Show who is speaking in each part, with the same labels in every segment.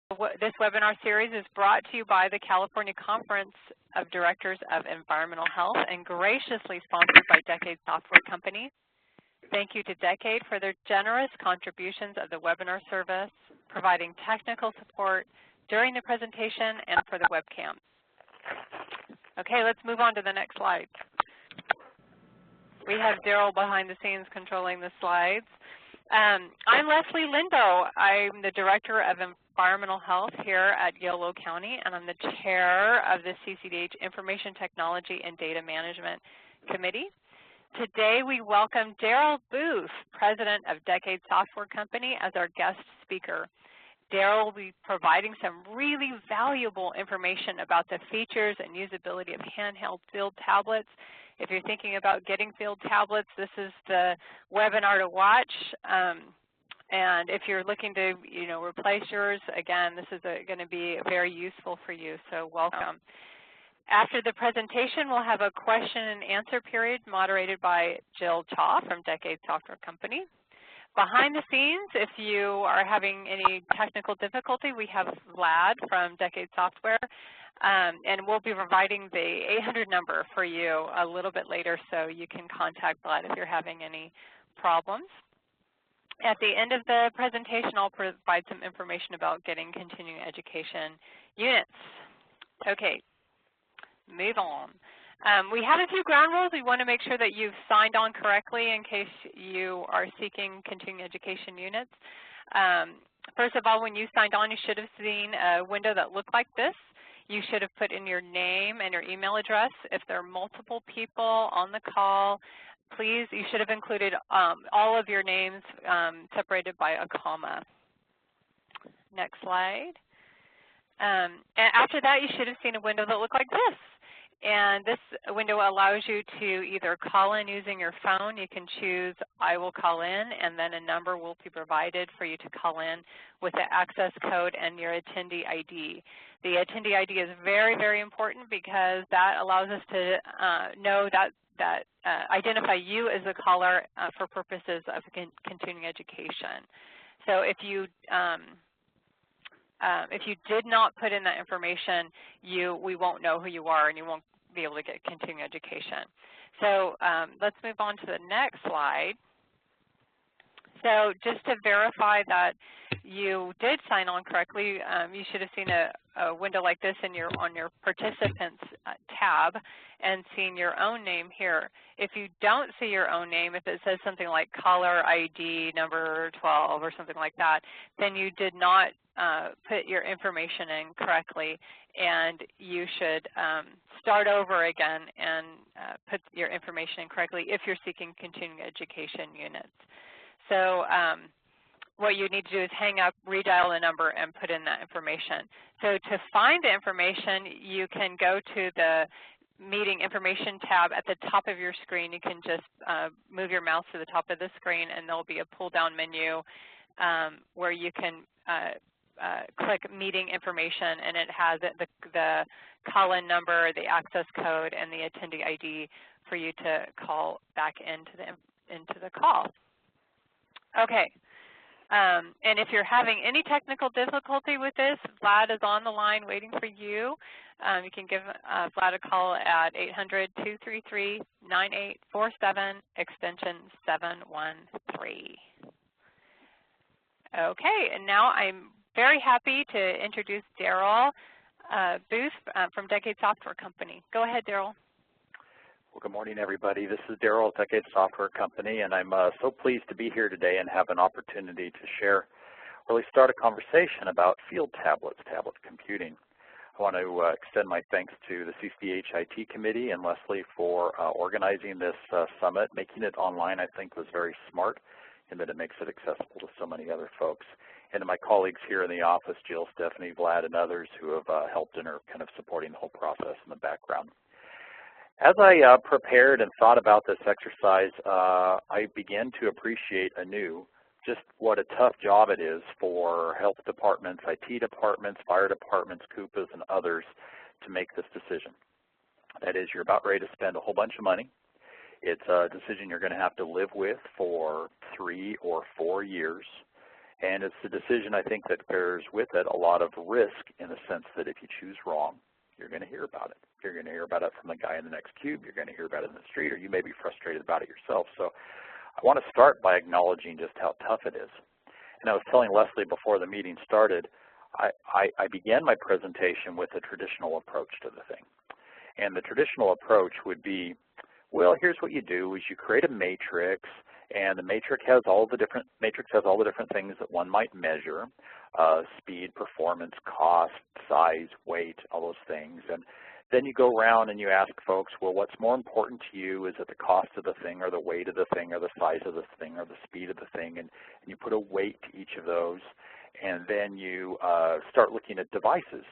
Speaker 1: This webinar series is brought to you by the California Conference of Directors of Environmental Health and graciously sponsored by Decade Software Company. Thank you to Decade for their generous contributions of the webinar service, providing technical support during the presentation and for the webcam. Okay, let's move on to the next slide. We have Darryl behind the scenes controlling the slides. I'm Leslie Lindo. I'm the Director of Environmental Health here at Yolo County, and I'm the Chair of the CCDEH Information Technology and Data Management Committee. Today we welcome Darrell Booth, President of Decade Software Company, as our guest speaker. Darrell will be providing some really valuable information about the features and usability of handheld field tablets. If you're thinking about getting field tablets, this is the webinar to watch. And if you're looking to, replace yours, again, this is going to be very useful for you, so welcome. After the presentation, we'll have a question and answer period moderated by Jill Chaw from Decade Software Company. Behind the scenes, if you are having any technical difficulty, we have Vlad from Decade Software, and we'll be providing the 800 number for you a little bit later, so you can contact Vlad if you're having any problems. At the end of the presentation, I'll provide some information about getting continuing education units. Okay, move on. We have a few ground rules. We want to make sure that you've signed on correctly in case you are seeking continuing education units. First of all, when you signed on, you should have seen a window that looked like this. You should have put in your name and your email address. If there are multiple people on the call, please, you should have included all of your names separated by a comma. Next slide. And after that, you should have seen a window that looked like this. And this window allows you to either call in using your phone. You can choose I will call in, and then a number will be provided for you to call in with the access code and your attendee ID. The attendee ID is very, very important because that allows us to know that identify you as a caller for purposes of continuing education. So if you did not put in that information, we won't know who you are and you won't be able to get continuing education. So let's move on to the next slide. So just to verify that you did sign on correctly, you should have seen a window like this on your participants tab and seen your own name here. If you don't see your own name, if it says something like caller ID number 12 or something like that, then you did not put your information in correctly, and you should start over again and put your information in correctly if you're seeking continuing education units. So what you need to do is hang up, redial the number, and put in that information. So to find the information, you can go to the Meeting Information tab at the top of your screen. You can just move your mouse to the top of the screen, and there'll be a pull-down menu where you can click Meeting Information, and it has the call-in number, the access code, and the attendee ID for you to call back into the call. Okay. And if you're having any technical difficulty with this, Vlad is on the line waiting for you. You can give Vlad a call at 800-233-9847, extension 713. Okay, and now I'm very happy to introduce Darrell Booth from Decade Software Company. Go ahead, Darrell.
Speaker 2: Well, good morning, everybody. This is Darryl at Decade Software Company, and I'm so pleased to be here today and have an opportunity to share, really start a conversation about field tablets, tablet computing. I want to extend my thanks to the CCDEH IT Committee and Leslie for organizing this summit. Making it online, I think, was very smart in that it makes it accessible to so many other folks. And to my colleagues here in the office, Jill, Stephanie, Vlad, and others who have helped and are kind of supporting the whole process in the background. As I prepared and thought about this exercise, I began to appreciate anew just what a tough job it is for health departments, IT departments, fire departments, CUPAs, and others to make this decision. That is, you're about ready to spend a whole bunch of money. It's a decision you're going to have to live with for 3 or 4 years. And it's a decision, I think, that bears with it a lot of risk in the sense that if you choose wrong, you're going to hear about it. You're going to hear about it from the guy in the next cube. You're going to hear about it in the street, or you may be frustrated about it yourself. So I want to start by acknowledging just how tough it is. And I was telling Leslie before the meeting started, I began my presentation with a traditional approach to the thing. And the traditional approach would be, well, here's what you do is you create a matrix, and the matrix has all the different things that one might measure, speed, performance, cost, size, weight, all those things. And then you go around and you ask folks, well, what's more important to you? Is it the cost of the thing, or the weight of the thing, or the size of the thing, or the speed of the thing? And you put a weight to each of those, and then you start looking at devices.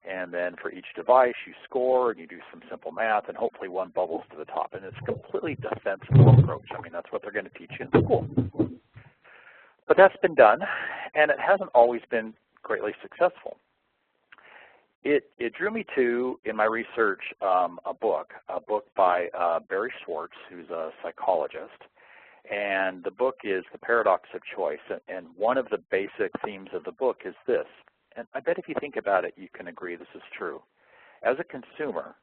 Speaker 2: And then for each device, you score, and you do some simple math, and hopefully one bubbles to the top. And it's a completely defensible approach. I mean, that's what they're going to teach you in school. But that's been done, and it hasn't always been greatly successful. It drew me to, in my research, a book by Barry Schwartz, who's a psychologist. And the book is The Paradox of Choice. And one of the basic themes of the book is this. And I bet if you think about it, you can agree this is true. As a consumer,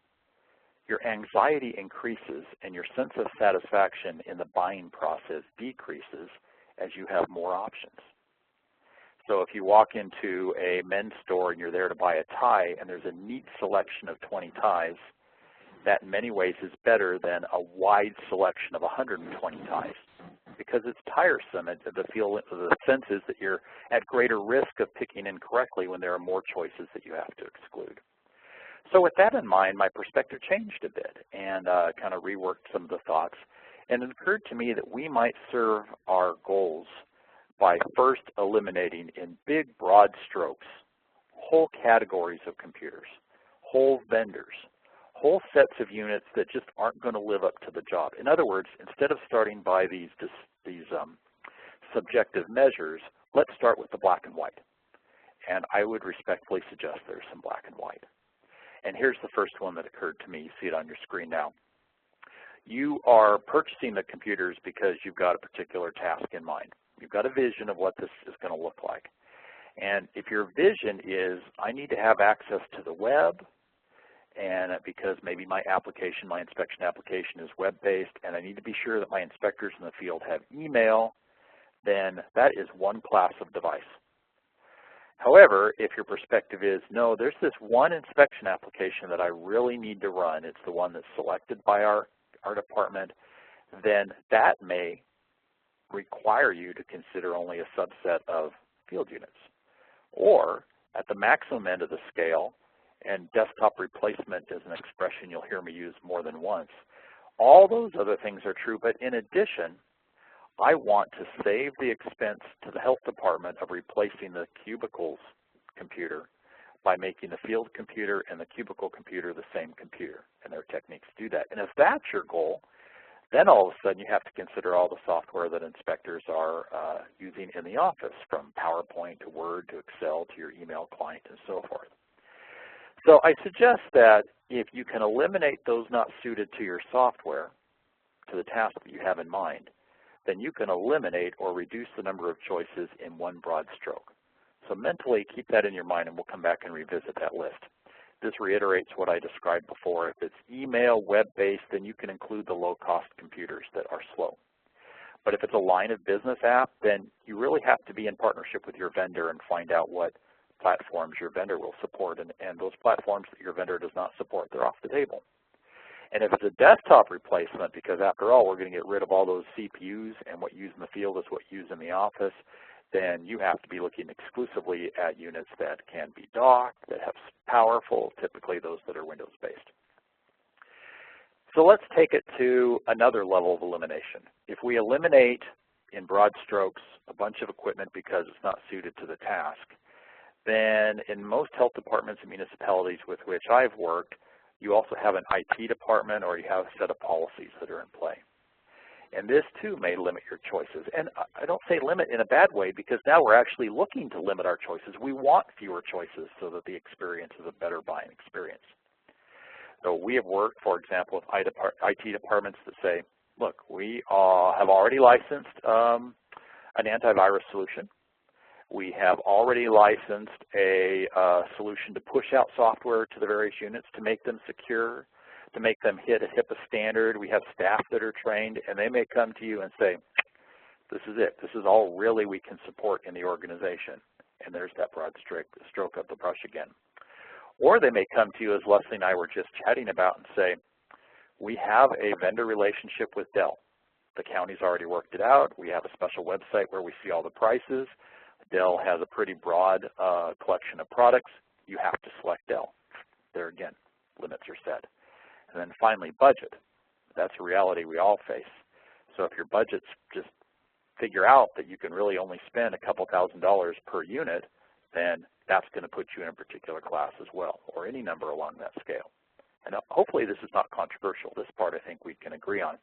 Speaker 2: your anxiety increases and your sense of satisfaction in the buying process decreases as you have more options. So if you walk into a men's store and you're there to buy a tie and there's a neat selection of 20 ties, that in many ways is better than a wide selection of 120 ties, because it's tiresome. The sense is that you're at greater risk of picking incorrectly when there are more choices that you have to exclude. So with that in mind, my perspective changed a bit and kind of reworked some of the thoughts. And it occurred to me that we might serve our goals by first eliminating in big, broad strokes whole categories of computers, whole vendors, whole sets of units that just aren't going to live up to the job. In other words, instead of starting by these subjective measures, let's start with the black and white. And I would respectfully suggest there's some black and white. And here's the first one that occurred to me. You see it on your screen now. You are purchasing the computers because you've got a particular task in mind. You've got a vision of what this is going to look like. And if your vision is, I need to have access to the web, and because maybe my inspection application is web-based, and I need to be sure that my inspectors in the field have email, then that is one class of device. However, if your perspective is, no, there's this one inspection application that I really need to run, it's the one that's selected by our department, then that may require you to consider only a subset of field units. Or at the maximum end of the scale, and desktop replacement is an expression you'll hear me use more than once, all those other things are true, but in addition, I want to save the expense to the health department of replacing the cubicle's computer by making the field computer and the cubicle computer the same computer, and there are techniques to do that. And if that's your goal, then all of a sudden you have to consider all the software that inspectors are using in the office, from PowerPoint to Word to Excel to your email client and so forth. So I suggest that if you can eliminate those not suited to your software, to the task that you have in mind, then you can eliminate or reduce the number of choices in one broad stroke. So mentally keep that in your mind, and we'll come back and revisit that list. This reiterates what I described before. If it's email, web-based, then you can include the low-cost computers that are slow. But if it's a line of business app, then you really have to be in partnership with your vendor and find out what platforms your vendor will support, and those platforms that your vendor does not support, they're off the table. And if it's a desktop replacement, because after all, we're going to get rid of all those CPUs, and what you use in the field is what you use in the office, then you have to be looking exclusively at units that can be docked, that have powerful, typically those that are Windows-based. So let's take it to another level of elimination. If we eliminate, in broad strokes, a bunch of equipment because it's not suited to the task, then in most health departments and municipalities with which I've worked, you also have an IT department, or you have a set of policies that are in play. And this too may limit your choices. And I don't say limit in a bad way, because now we're actually looking to limit our choices. We want fewer choices so that the experience is a better buying experience. So we have worked, for example, with IT departments that say, look, we have already licensed an antivirus solution. We have already licensed a solution to push out software to the various units to make them secure, to make them hit a HIPAA standard. We have staff that are trained, and they may come to you and say, this is it. This is all really we can support in the organization. And there's that broad stroke of the brush again. Or they may come to you, as Leslie and I were just chatting about, and say, we have a vendor relationship with Dell. The county's already worked it out. We have a special website where we see all the prices. Dell has a pretty broad collection of products. You have to select Dell. There again, limits are set. And then finally, budget. That's a reality we all face. So if your budget's just figure out that you can really only spend a couple $1,000s per unit, then that's going to put you in a particular class as well, or any number along that scale. And hopefully this is not controversial. This part I think we can agree on.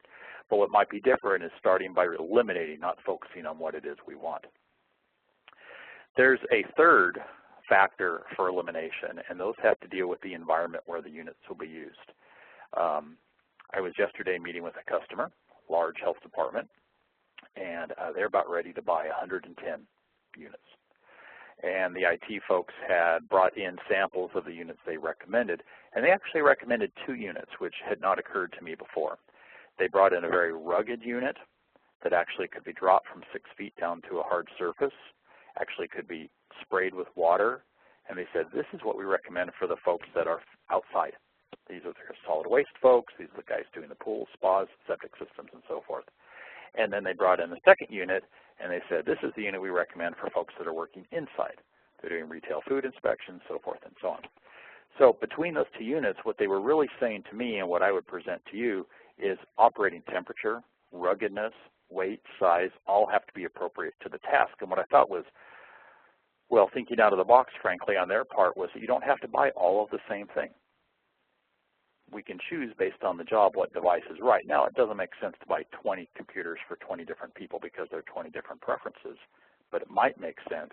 Speaker 2: But what might be different is starting by eliminating, not focusing on what it is we want. There's a third factor for elimination, and those have to deal with the environment where the units will be used. I was yesterday meeting with a customer, large health department, and they're about ready to buy 110 units. And the IT folks had brought in samples of the units they recommended, and they actually recommended 2 units, which had not occurred to me before. They brought in a very rugged unit that actually could be dropped from 6 feet down to a hard surface, actually could be sprayed with water, and they said, this is what we recommend for the folks that are outside. These are the solid waste folks, these are the guys doing the pools, spas, septic systems, and so forth. And then they brought in the second unit, and they said, this is the unit we recommend for folks that are working inside. They're doing retail food inspections, so forth and so on. So between those 2 units, what they were really saying to me and what I would present to you is operating temperature, ruggedness, weight, size, all have to be appropriate to the task. And what I thought was, well, thinking out of the box, frankly, on their part was that you don't have to buy all of the same thing. We can choose based on the job what device is right. Now, it doesn't make sense to buy 20 computers for 20 different people because there are 20 different preferences, but it might make sense,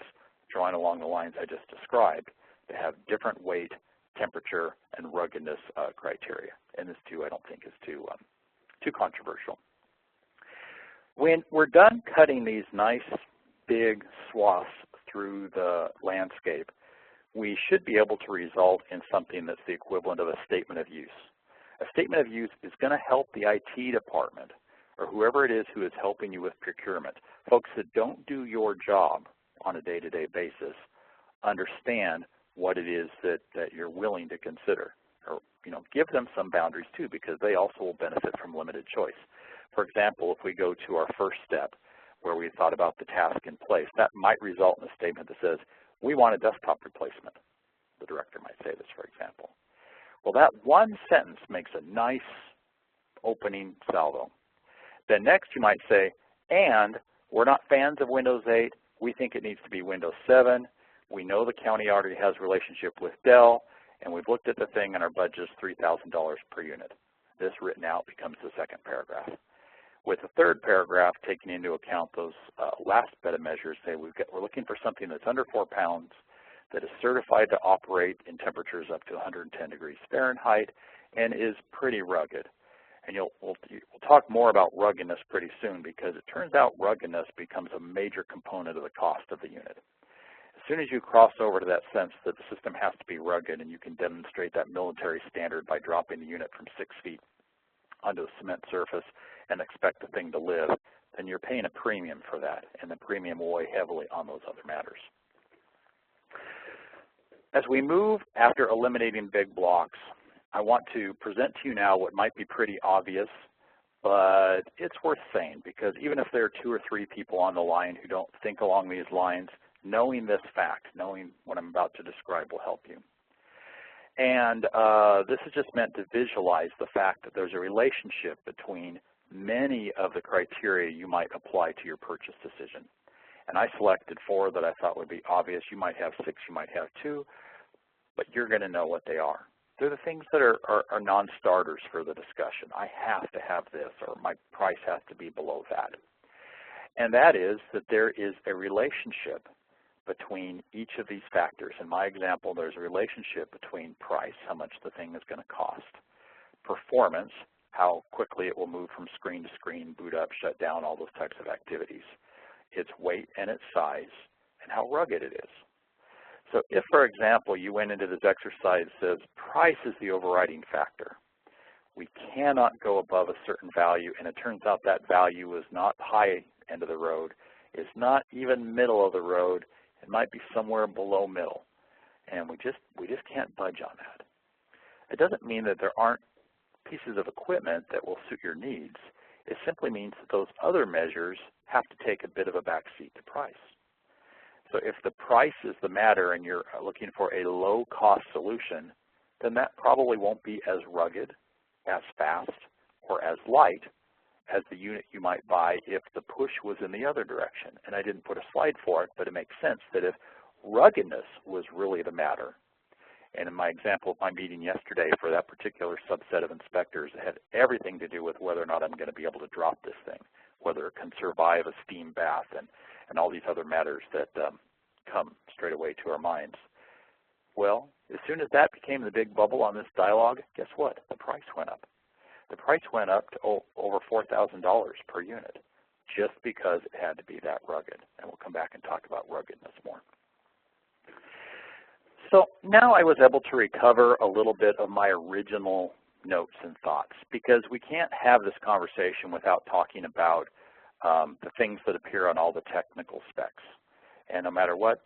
Speaker 2: drawing along the lines I just described, to have different weight, temperature, and ruggedness criteria. And this, too, I don't think is too controversial. When we're done cutting these nice, big swaths through the landscape, we should be able to result in something that's the equivalent of a statement of use. A statement of use is going to help the IT department or whoever it is who is helping you with procurement, folks that don't do your job on a day-to-day basis, understand what it is that you're willing to consider. Or, give them some boundaries too, because they also will benefit from limited choice. For example, if we go to our first step where we thought about the task in place, that might result in a statement that says, we want a desktop replacement. The director might say this, for example. Well, that one sentence makes a nice opening salvo. Then next you might say, and we're not fans of Windows 8. We think it needs to be Windows 7. We know the county already has a relationship with Dell, and we've looked at the thing and our budget is $3,000 per unit. This written out becomes the second paragraph. With the third paragraph, taking into account those last bit of measures, say we're looking for something that's under 4 pounds, that is certified to operate in temperatures up to 110 degrees Fahrenheit, and is pretty rugged. And we'll talk more about ruggedness pretty soon, because it turns out ruggedness becomes a major component of the cost of the unit. As soon as you cross over to that sense that the system has to be rugged, and you can demonstrate that military standard by dropping the unit from 6 feet onto a cement surface and expect the thing to live, then you're paying a premium for that, and the premium will weigh heavily on those other matters. As we move after eliminating big blocks, I want to present to you now what might be pretty obvious, but it's worth saying, because even if there are 2 or 3 people on the line who don't think along these lines, knowing this fact, knowing what I'm about to describe will help you. And this is just meant to visualize the fact that there's a relationship between many of the criteria you might apply to your purchase decision. And I selected 4 that I thought would be obvious. You might have 6, you might have 2, but you're going to know what they are. They're the things that are non-starters for the discussion. I have to have this, or my price has to be below that. And that is that there is a relationship between each of these factors. In my example, there's a relationship between price, how much the thing is going to cost, performance, how quickly it will move from screen to screen, boot up, shut down, all those types of activities, its weight and its size, and how rugged it is. So if, for example, you went into this exercise that says price is the overriding factor, we cannot go above a certain value, and it turns out that value is not high end of the road, it's not even middle of the road, it might be somewhere below middle, and we just can't budge on that. It doesn't mean that there aren't pieces of equipment that will suit your needs. It simply means that those other measures have to take a bit of a backseat to price. So if the price is the matter and you're looking for a low-cost solution, then that probably won't be as rugged, as fast, or as light as the unit you might buy if the push was in the other direction. And I didn't put a slide for it, but it makes sense that if ruggedness was really the matter, and in my example of my meeting yesterday for that particular subset of inspectors, it had everything to do with whether or not I'm going to be able to drop this thing, whether it can survive a steam bath and all these other matters that come straight away to our minds. Well, as soon as that became the big bubble on this dialogue, guess what? The price went up. The price went up to over $4,000 per unit just because it had to be that rugged. And we'll come back and talk about ruggedness more. So now I was able to recover a little bit of my original notes and thoughts, because we can't have this conversation without talking about the things that appear on all the technical specs. And no matter what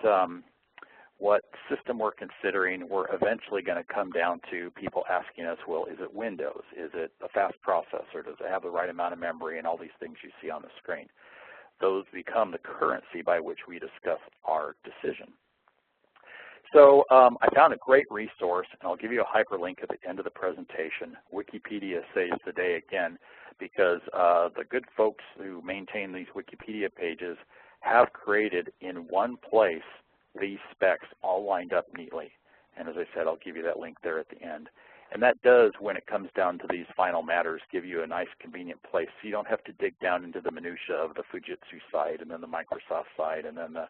Speaker 2: system we're considering, we're eventually going to come down to people asking us, well, is it Windows? Is it a fast processor? Does it have the right amount of memory? And all these things you see on the screen. Those become the currency by which we discuss our decision. So I found a great resource, and I'll give you a hyperlink at the end of the presentation. Wikipedia saves the day again, because the good folks who maintain these Wikipedia pages have created in one place these specs all lined up neatly. And as I said, I'll give you that link there at the end. And that does, when it comes down to these final matters, give you a nice convenient place so you don't have to dig down into the minutia of the Fujitsu side and then the Microsoft side and then the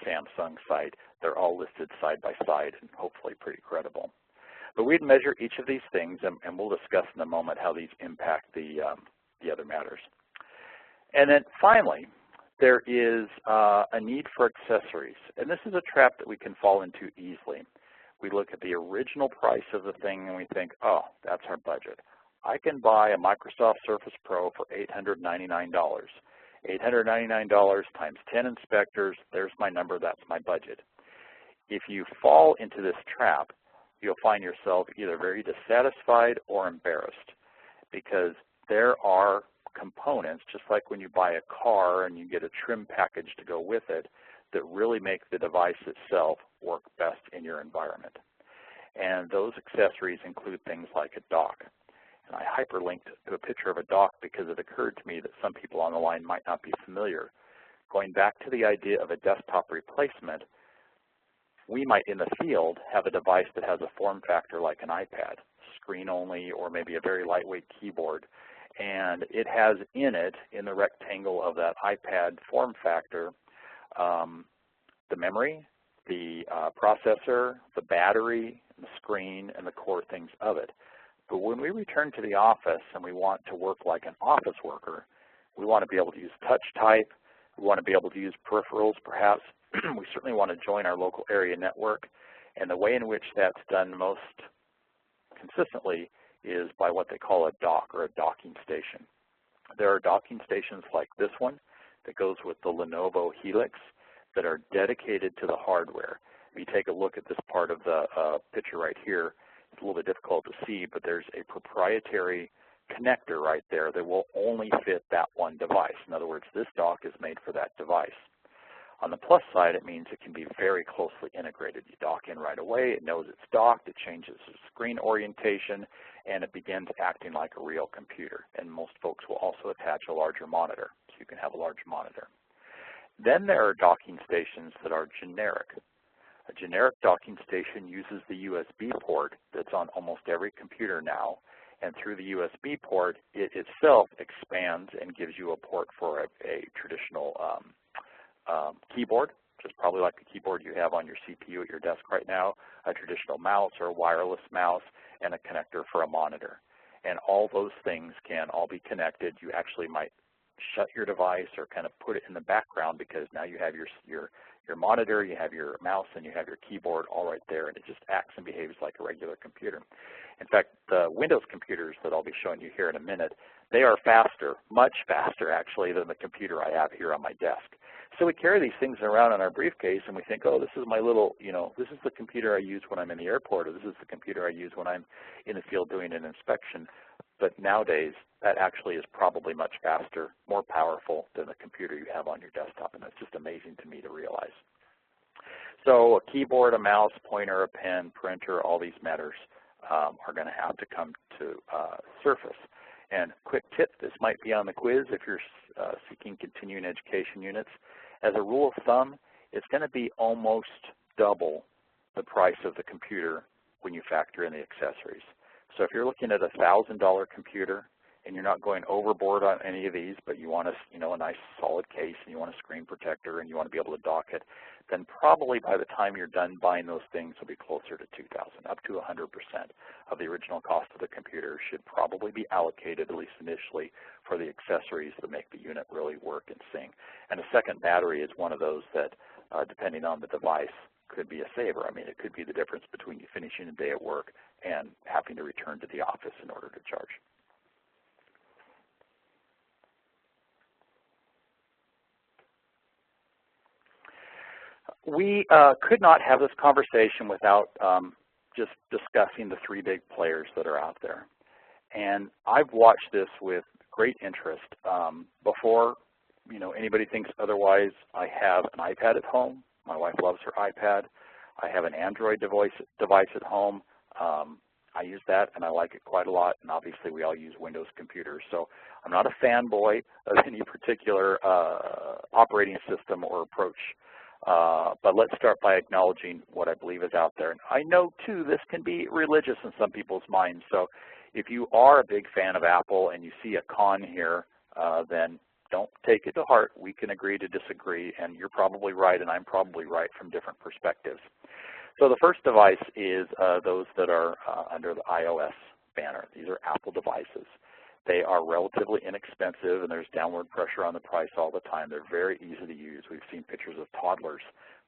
Speaker 2: Samsung side. They're all listed side by side and hopefully pretty credible. But we'd measure each of these things, and we'll discuss in a moment how these impact the other matters. And then finally, there is a need for accessories. And this is a trap that we can fall into easily. We look at the original price of the thing and we think, oh, that's our budget. I can buy a Microsoft Surface Pro for $899. $899 times 10 inspectors, there's my number, that's my budget. If you fall into this trap, you'll find yourself either very dissatisfied or embarrassed, because there are components, just like when you buy a car and you get a trim package to go with it, that really make the device itself work best in your environment. And those accessories include things like a dock. And I hyperlinked to a picture of a dock because it occurred to me that some people on the line might not be familiar. Going back to the idea of a desktop replacement, we might in the field have a device that has a form factor like an iPad, screen only, or maybe a very lightweight keyboard. And it has in it, in the rectangle of that iPad form factor, the memory, the processor, the battery, the screen, and the core things of it. But when we return to the office and we want to work like an office worker, we want to be able to use touch type, we want to be able to use peripherals perhaps, we certainly want to join our local area network, and the way in which that's done most consistently is by what they call a dock or a docking station. There are docking stations like this one that goes with the Lenovo Helix that are dedicated to the hardware. If you take a look at this part of the picture right here, it's a little bit difficult to see, but there's a proprietary connector right there that will only fit that one device. In other words, this dock is made for that device. On the plus side, it means it can be very closely integrated. You dock in right away, it knows it's docked, it changes the screen orientation, and it begins acting like a real computer. And most folks will also attach a larger monitor, so you can have a large monitor. Then there are docking stations that are generic. A generic docking station uses the USB port that's on almost every computer now, and through the USB port, it itself expands and gives you a port for a traditional keyboard, which is probably like the keyboard you have on your CPU at your desk right now, a traditional mouse or a wireless mouse, and a connector for a monitor. And all those things can all be connected. You actually might shut your device or kind of put it in the background because now you have your your monitor, you have your mouse, and you have your keyboard all right there, and it just acts and behaves like a regular computer. In fact, the Windows computers that I'll be showing you here in a minute, they are faster, much faster actually, than the computer I have here on my desk. So we carry these things around in our briefcase and we think, oh, this is my little, this is the computer I use when I'm in the airport, or this is the computer I use when I'm in the field doing an inspection. But nowadays, that actually is probably much faster, more powerful than the computer you have on your desktop, and that's just amazing to me to realize. So a keyboard, a mouse, pointer, a pen, printer, all these matters are going to have to come to surface. And quick tip, this might be on the quiz if you're seeking continuing education units. As a rule of thumb, it's going to be almost double the price of the computer when you factor in the accessories. So if you're looking at a $1,000 computer and you're not going overboard on any of these, but you want a nice solid case and you want a screen protector and you want to be able to dock it, then probably by the time you're done buying those things, it'll be closer to $2,000, up to 100% of the original cost of the computer should probably be allocated, at least initially, for the accessories that make the unit really work and sing. And a second battery is one of those that, depending on the device, could be a saver. I mean, it could be the difference between you finishing a day at work and having to return to the office in order to charge. We could not have this conversation without just discussing the three big players that are out there. And I've watched this with great interest. Before anybody thinks otherwise, I have an iPad at home. My wife loves her iPad. I have an Android device at home. I use that and I like it quite a lot, and obviously we all use Windows computers. So I'm not a fanboy of any particular operating system or approach. But let's start by acknowledging what I believe is out there. And I know, too, this can be religious in some people's minds. So if you are a big fan of Apple and you see a con here, then don't take it to heart. We can agree to disagree, and you're probably right, and I'm probably right from different perspectives. So the first device is those that are under the iOS banner. These are Apple devices. They are relatively inexpensive, and there's downward pressure on the price all the time. They're very easy to use. We've seen pictures of toddlers,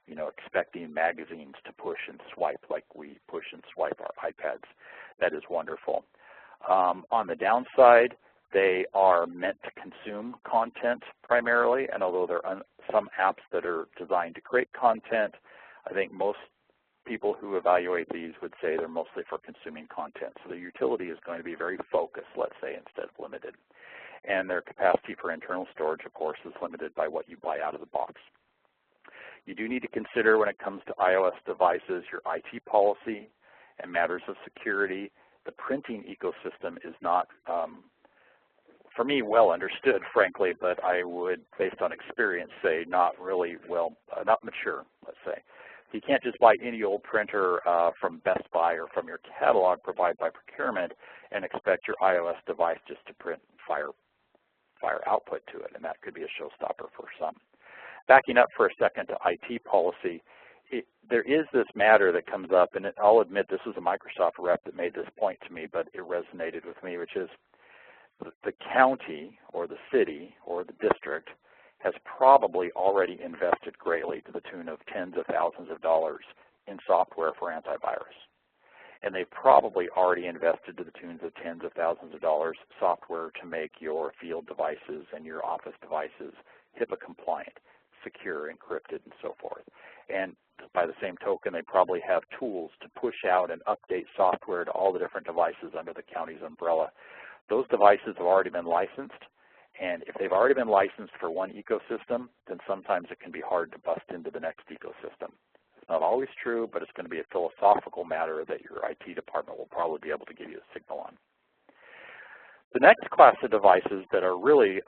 Speaker 2: expecting magazines to push and swipe like we push and swipe our iPads. That is wonderful. On the downside, they are meant to consume content primarily, and although there are some apps that are designed to create content, I think most people who evaluate these would say they're mostly for consuming content. So the utility is going to be very focused, let's say, instead of limited. And their capacity for internal storage, of course, is limited by what you buy out of the box. You do need to consider when it comes to iOS devices your IT policy and matters of security. The printing ecosystem is not, for me, well understood, frankly, but I would, based on experience, say not really not mature, let's say. You can't just buy any old printer from Best Buy or from your catalog provided by procurement and expect your iOS device just to print and fire output to it, and that could be a showstopper for some. Backing up for a second to IT policy, there is this matter that comes up, and I'll admit this was a Microsoft rep that made this point to me, but it resonated with me, which is the county or the city or the district has probably already invested greatly to the tune of tens of thousands of dollars in software for antivirus. And they've probably already invested to the tunes of tens of thousands of dollars software to make your field devices and your office devices HIPAA compliant, secure, encrypted, and so forth. And by the same token, they probably have tools to push out and update software to all the different devices under the county's umbrella. Those devices have already been licensed. And if they've already been licensed for one ecosystem, then sometimes it can be hard to bust into the next ecosystem. It's not always true, but it's going to be a philosophical matter that your IT department will probably be able to give you a signal on. The next class of devices that are really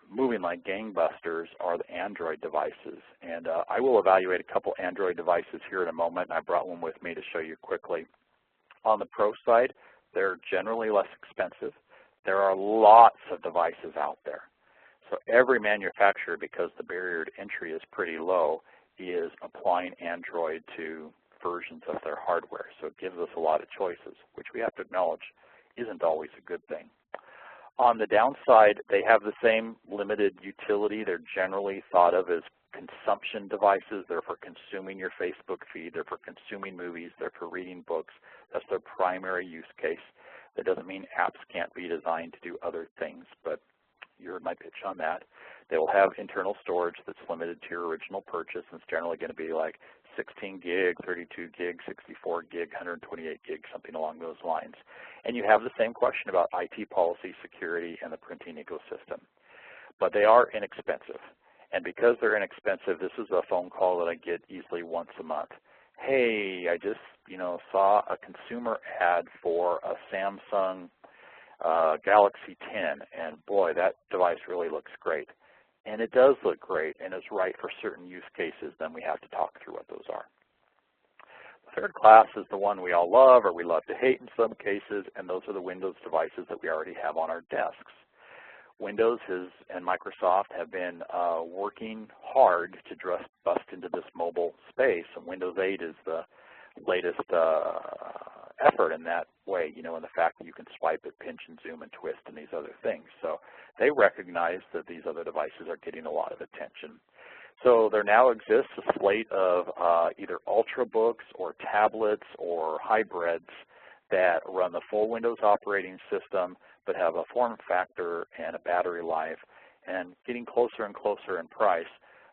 Speaker 2: moving like gangbusters are the Android devices. And I will evaluate a couple Android devices here in a moment, and I brought one with me to show you quickly. On the pro side, they're generally less expensive. There are lots of devices out there. So every manufacturer, because the barrier to entry is pretty low, is applying Android to versions of their hardware. So it gives us a lot of choices, which we have to acknowledge isn't always a good thing. On the downside, they have the same limited utility. They're generally thought of as consumption devices. They're for consuming your Facebook feed. They're for consuming movies. They're for reading books. That's their primary use case. That doesn't mean apps can't be designed to do other things, but you heard my pitch on that. They will have internal storage that's limited to your original purchase, and it's generally going to be like 16 gig, 32 gig, 64 gig, 128 gig, something along those lines. And you have the same question about IT policy, security, and the printing ecosystem. But they are inexpensive. And because they're inexpensive, this is a phone call that I get easily once a month. Hey, I just saw a consumer ad for a Samsung Galaxy 10, and boy, that device really looks great. And it does look great and is right for certain use cases. Then we have to talk through what those are. The third class is the one we all love or we love to hate in some cases, and those are the Windows devices that we already have on our desks. Windows and Microsoft have been working hard to bust into this mobile space, and Windows 8 is the latest effort in that way, in the fact that you can swipe it, pinch and zoom and twist and these other things. So they recognize that these other devices are getting a lot of attention. So there now exists a slate of either Ultrabooks or tablets or hybrids that run the full Windows operating system but have a form factor and a battery life and getting closer and closer in price.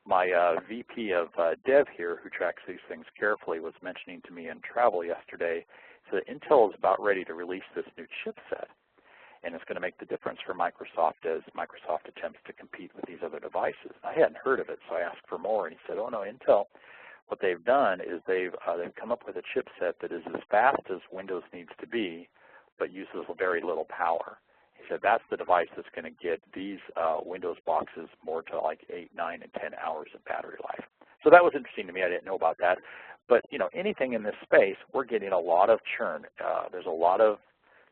Speaker 2: My VP of Dev here, who tracks these things carefully, was mentioning to me in travel yesterday that Intel is about ready to release this new chipset, and it's going to make the difference for Microsoft as Microsoft attempts to compete with these other devices. I hadn't heard of it, so I asked for more, and he said, oh no, Intel, what they've done is they've come up with a chipset that is as fast as Windows needs to be, but uses very little power. He said that's the device that's going to get these Windows boxes more to like 8, 9, and 10 hours of battery life. So that was interesting to me. I didn't know about that. But anything in this space, we're getting a lot of churn. There's a lot of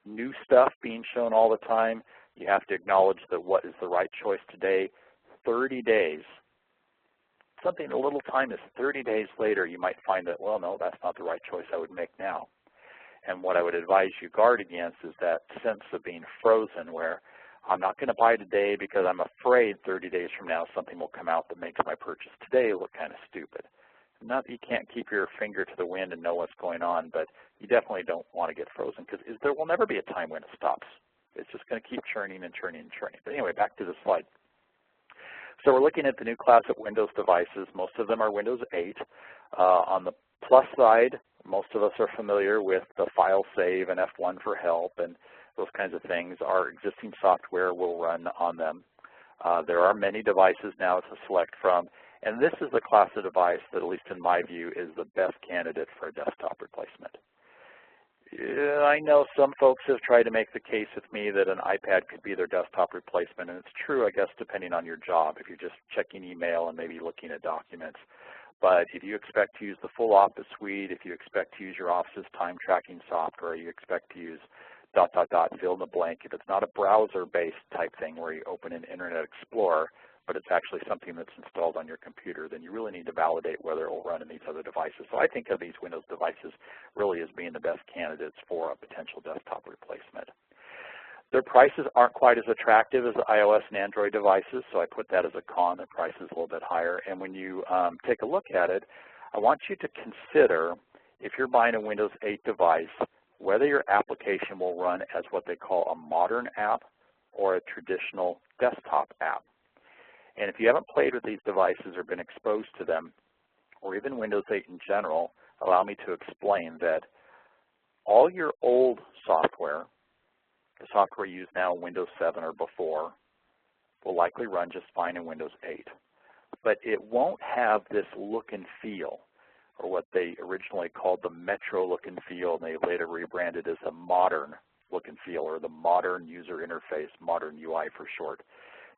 Speaker 2: new stuff being shown all the time. You have to acknowledge that what is the right choice today, 30 days. Something a little time is 30 days later, you might find that, well, no, that's not the right choice I would make now. And what I would advise you guard against is that sense of being frozen where I'm not going to buy today because I'm afraid 30 days from now something will come out that makes my purchase today look kind of stupid. Not that you can't keep your finger to the wind and know what's going on, but you definitely don't want to get frozen because there will never be a time when it stops. It's just going to keep churning and churning and churning. But anyway, back to the slide. So we're looking at the new class of Windows devices. Most of them are Windows 8. On the plus side, most of us are familiar with the file save and F1 for help and those kinds of things. Our existing software will run on them. There are many devices now to select from, and this is the class of device that, at least in my view, is the best candidate for a desktop replacement. I know some folks have tried to make the case with me that an iPad could be their desktop replacement, and it's true, I guess, depending on your job, if you're just checking email and maybe looking at documents. But if you expect to use the full Office suite, if you expect to use your Office's time tracking software, you expect to use ... fill in the blank, if it's not a browser-based type thing where you open an Internet Explorer, but it's actually something that's installed on your computer, then you really need to validate whether it will run in these other devices. So I think of these Windows devices really as being the best candidates for a potential desktop replacement. Their prices aren't quite as attractive as the iOS and Android devices, so I put that as a con. The price is a little bit higher. And when you take a look at it, I want you to consider, if you're buying a Windows 8 device, whether your application will run as what they call a modern app or a traditional desktop app. And if you haven't played with these devices or been exposed to them, or even Windows 8 in general, allow me to explain that all your old software, the software used now in Windows 7 or before, will likely run just fine in Windows 8. But it won't have this look and feel, or what they originally called the Metro look and feel, and they later rebranded as a modern look and feel, or the modern user interface, modern UI for short.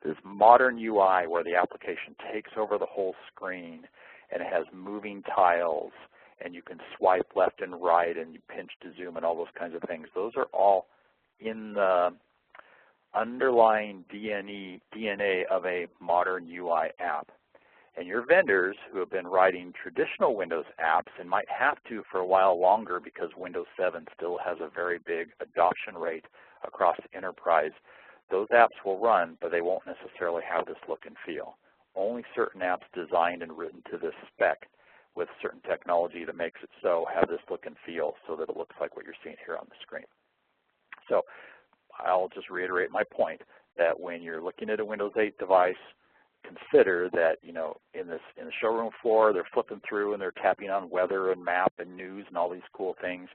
Speaker 2: This modern UI where the application takes over the whole screen and it has moving tiles and you can swipe left and right and you pinch to zoom and all those kinds of things. Those are all in the underlying DNA of a modern UI app. And your vendors who have been writing traditional Windows apps and might have to for a while longer because Windows 7 still has a very big adoption rate across the enterprise, those apps will run, but they won't necessarily have this look and feel. only certain apps designed and written to this spec with certain technology that makes it so have this look and feel so that it looks like what you're seeing here on the screen. So I'll just reiterate my point that when you're looking at a Windows 8 device, consider that, you know, in the showroom floor, they're flipping through and they're tapping on weather and map and news and all these cool things.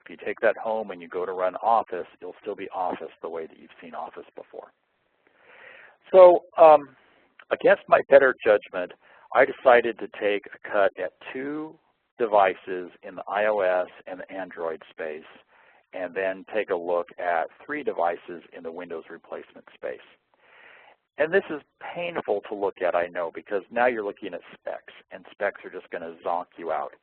Speaker 2: If you take that home and you go to run Office, it'll still be Office the way that you've seen Office before. So against my better judgment, I decided to take a cut at 2 devices in the iOS and the Android space, and then take a look at 3 devices in the Windows replacement space. And this is painful to look at, I know, because now you're looking at specs, and specs are just going to zonk you out.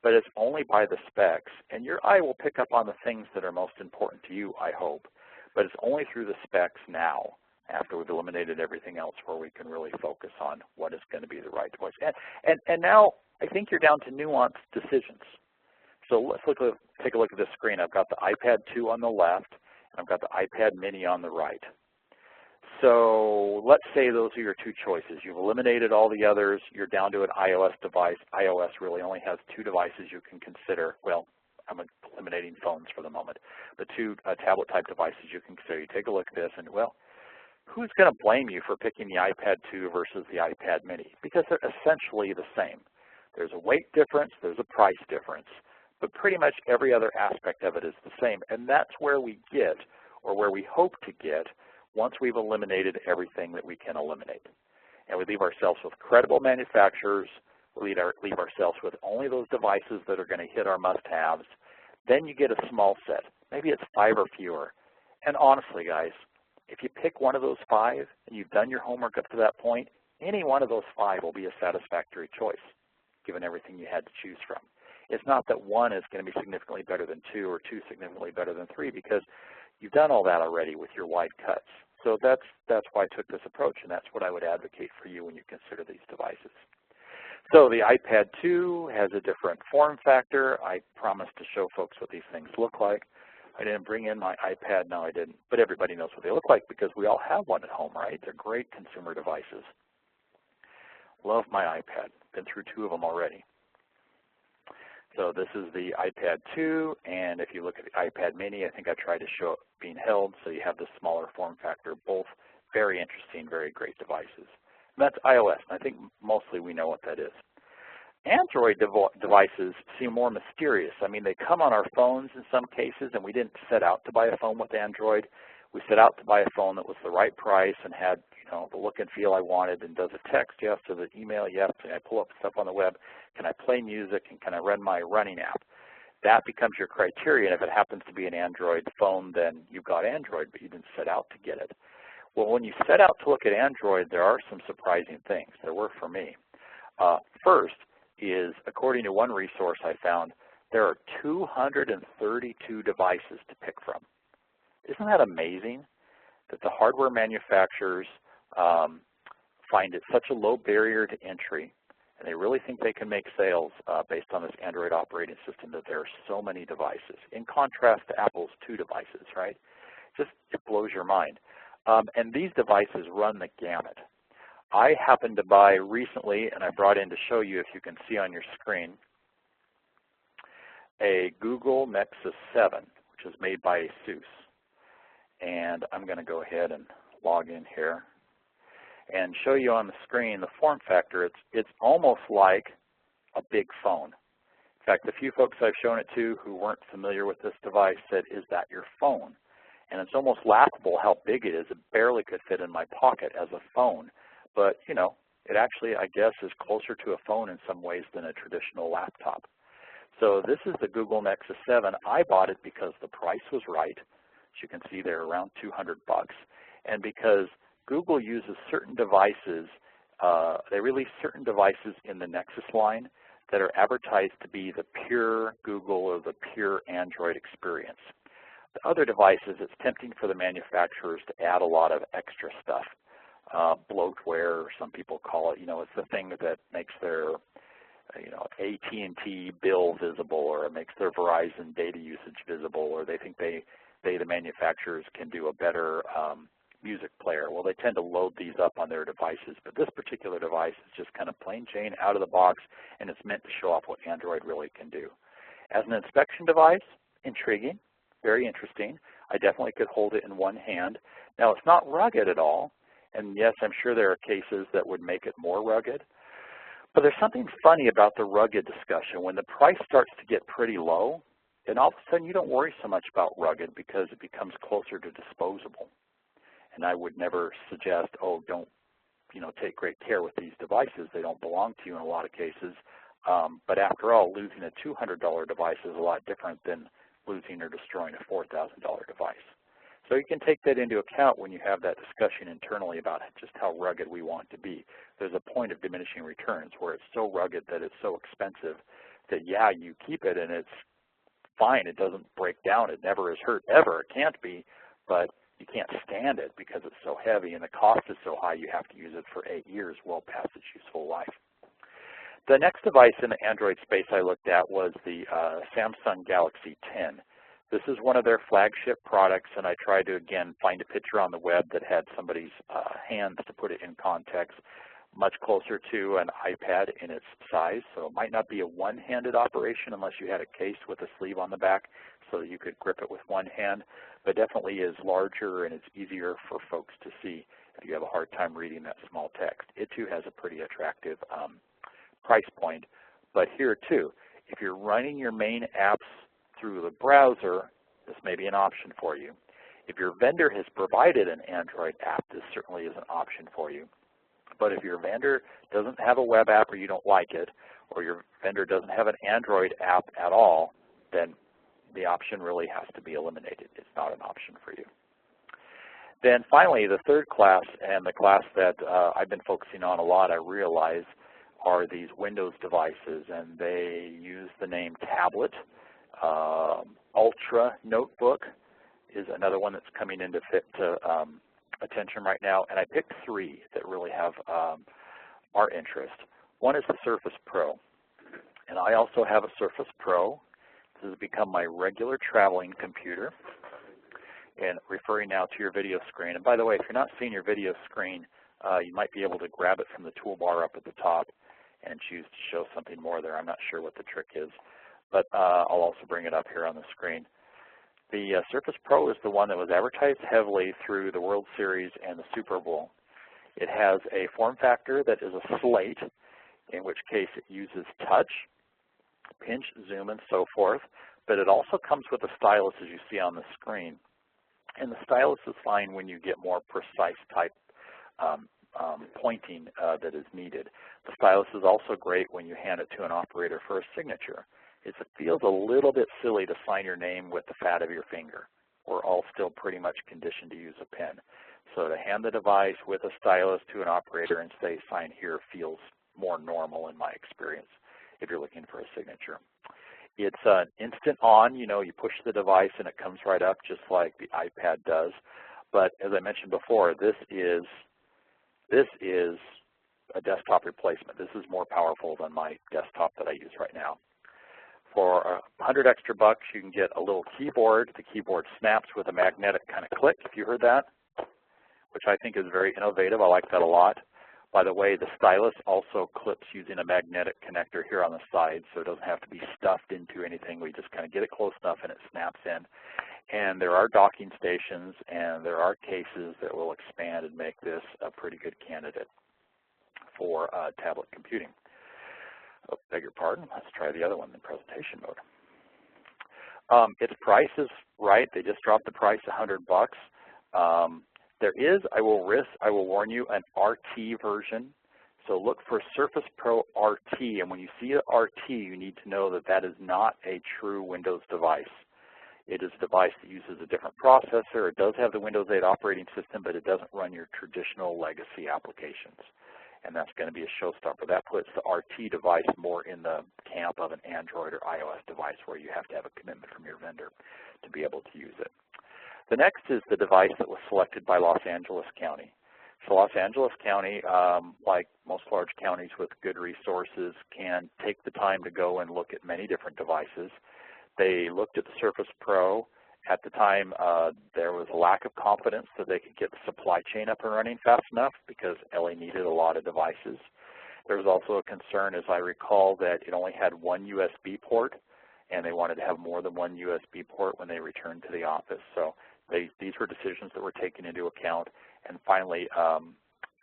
Speaker 2: But it's only by the specs, and your eye will pick up on the things that are most important to you, I hope. But it's only through the specs now, after we've eliminated everything else, where we can really focus on what is going to be the right choice. And now I think you're down to nuanced decisions. So let's take a look at this screen. I've got the iPad 2 on the left, and I've got the iPad mini on the right. So let's say those are your 2 choices. You've eliminated all the others. You're down to an iOS device. iOS really only has 2 devices you can consider. Well, I'm eliminating phones for the moment. The 2 tablet-type devices you can consider. You take a look at this, and, well, who's going to blame you for picking the iPad 2 versus the iPad mini? Because they're essentially the same. There's a weight difference. There's a price difference. But pretty much every other aspect of it is the same. And that's where we get, or where we hope to get, once we've eliminated everything that we can eliminate. And we leave ourselves with credible manufacturers, we leave ourselves with only those devices that are going to hit our must-haves. Then you get a small set. Maybe it's 5 or fewer. And honestly, guys, if you pick one of those 5 and you've done your homework up to that point, any one of those 5 will be a satisfactory choice, given everything you had to choose from. It's not that 1 is going to be significantly better than 2 or 2 significantly better than 3, because you've done all that already with your wide cuts. So that's why I took this approach, and that's what I would advocate for you when you consider these devices. So the iPad 2 has a different form factor. I promised to show folks what these things look like. I didn't bring in my iPad. No, I didn't. But everybody knows what they look like because we all have one at home, right? They're great consumer devices. Love my iPad. Been through 2 of them already. So this is the iPad 2, and if you look at the iPad mini, I think I tried to show it being held, so you have the smaller form factor. Both very interesting, very great devices. And that's iOS, and I think mostly we know what that is. Android devices seem more mysterious. I mean, they come on our phones in some cases, and we didn't set out to buy a phone with Android. We set out to buy a phone that was the right price and had, you know, the look and feel I wanted, and does it text? Yes. Does it email? Yes. Can I pull up stuff on the web? Can I play music? And can I run my running app? That becomes your criteria, and if it happens to be an Android phone, then you've got Android, but you didn't set out to get it. Well, when you set out to look at Android, there are some surprising things. There were for me. First is, according to one resource I found, there are 232 devices to pick from. Isn't that amazing that the hardware manufacturers find it such a low barrier to entry, and they really think they can make sales based on this Android operating system, that there are so many devices, in contrast to Apple's 2 devices, right? Just, it blows your mind. And these devices run the gamut. I happened to buy recently, and I brought in to show you, if you can see on your screen, a Google Nexus 7, which is made by ASUS. And I'm going to go ahead and log in here and show you on the screen the form factor. It's almost like a big phone. In fact, the few folks I've shown it to who weren't familiar with this device said, "Is that your phone?" And it's almost laughable how big it is. It barely could fit in my pocket as a phone. But, you know, it actually, I guess, is closer to a phone in some ways than a traditional laptop. So this is the Google Nexus 7. I bought it because the price was right. As you can see, they're around $200. And because Google uses certain devices, they release certain devices in the Nexus line that are advertised to be the pure Google or the pure Android experience. The other devices, it's tempting for the manufacturers to add a lot of extra stuff. Bloatware, some people call it. You know, it's the thing that makes their, you know, AT&T bill visible, or it makes their Verizon data usage visible, or they think the manufacturers can do a better music player. Well, they tend to load these up on their devices, but this particular device is just kind of plain Jane out of the box, and it's meant to show off what Android really can do. As an inspection device, intriguing, very interesting. I definitely could hold it in one hand. Now, it's not rugged at all, and yes, I'm sure there are cases that would make it more rugged, but there's something funny about the rugged discussion. When the price starts to get pretty low, then all of a sudden you don't worry so much about rugged because it becomes closer to disposable. And I would never suggest, oh, don't take great care with these devices. They don't belong to you in a lot of cases. But after all, losing a $200 device is a lot different than losing or destroying a $4,000 device. So you can take that into account when you have that discussion internally about just how rugged we want to be. There's a point of diminishing returns where it's so rugged that it's so expensive that, yeah, you keep it and it's fine. It doesn't break down. It never is hurt ever. It can't be, but you can't stand it because it's so heavy and the cost is so high you have to use it for 8 years, well past its useful life. The next device in the Android space I looked at was the Samsung Galaxy 10. This is one of their flagship products, and I tried to, again, find a picture on the web that had somebody's hands to put it in context, much closer to an iPad in its size. So it might not be a one-handed operation unless you had a case with a sleeve on the back so that you could grip it with one hand, but definitely is larger and it's easier for folks to see if you have a hard time reading that small text. It too has a pretty attractive price point, but here too, if you're running your main apps through the browser, this may be an option for you. If your vendor has provided an Android app, this certainly is an option for you. But if your vendor doesn't have a web app or you don't like it, or your vendor doesn't have an Android app at all, then the option really has to be eliminated. It's not an option for you. Then finally, the third class, and the class that I've been focusing on a lot, I realize, are these Windows devices, and they use the name tablet. Ultra Notebook is another one that's coming into attention right now, and I picked 3 that really have our interest. One is the Surface Pro, and I also have a Surface Pro. This has become my regular traveling computer. And referring now to your video screen, and by the way, if you're not seeing your video screen, you might be able to grab it from the toolbar up at the top and choose to show something more there. I'm not sure what the trick is, but I'll also bring it up here on the screen. The Surface Pro is the one that was advertised heavily through the World Series and the Super Bowl. It has a form factor that is a slate, in which case it uses touch, pinch, zoom, and so forth, but it also comes with a stylus, as you see on the screen. And the stylus is fine when you get more precise type pointing that is needed. The stylus is also great when you hand it to an operator for a signature. It feels a little bit silly to sign your name with the fat of your finger. We're all still pretty much conditioned to use a pen. So to hand the device with a stylus to an operator and say sign here feels more normal in my experience if you're looking for a signature. It's an instant on, you push the device and it comes right up just like the iPad does. But as I mentioned before, this is a desktop replacement. This is more powerful than my desktop that I use right now. For $100 extra bucks, you can get a little keyboard. The keyboard snaps with a magnetic kind of click, if you heard that, which I think is very innovative. I like that a lot. By the way, the stylus also clips using a magnetic connector here on the side, so it doesn't have to be stuffed into anything. We just kind of get it close enough and it snaps in. And there are docking stations and there are cases that will expand and make this a pretty good candidate for tablet computing. Oh, beg your pardon. Let's try the other one in presentation mode. Its price is right. They just dropped the price $100 bucks. There is, I will warn you, an RT version. So look for Surface Pro RT, and when you see an RT, you need to know that that is not a true Windows device. It is a device that uses a different processor. It does have the Windows 8 operating system, but it doesn't run your traditional legacy applications. And that's going to be a showstopper. That puts the RT device more in the camp of an Android or iOS device where you have to have a commitment from your vendor to be able to use it. The next is the device that was selected by Los Angeles County. So Los Angeles County, like most large counties with good resources, can take the time to go and look at many different devices. They looked at the Surface Pro At the time, there was a lack of confidence that they could get the supply chain up and running fast enough because LA needed a lot of devices. There was also a concern, as I recall, that it only had one USB port, and they wanted to have more than one USB port when they returned to the office. So these were decisions that were taken into account. And finally,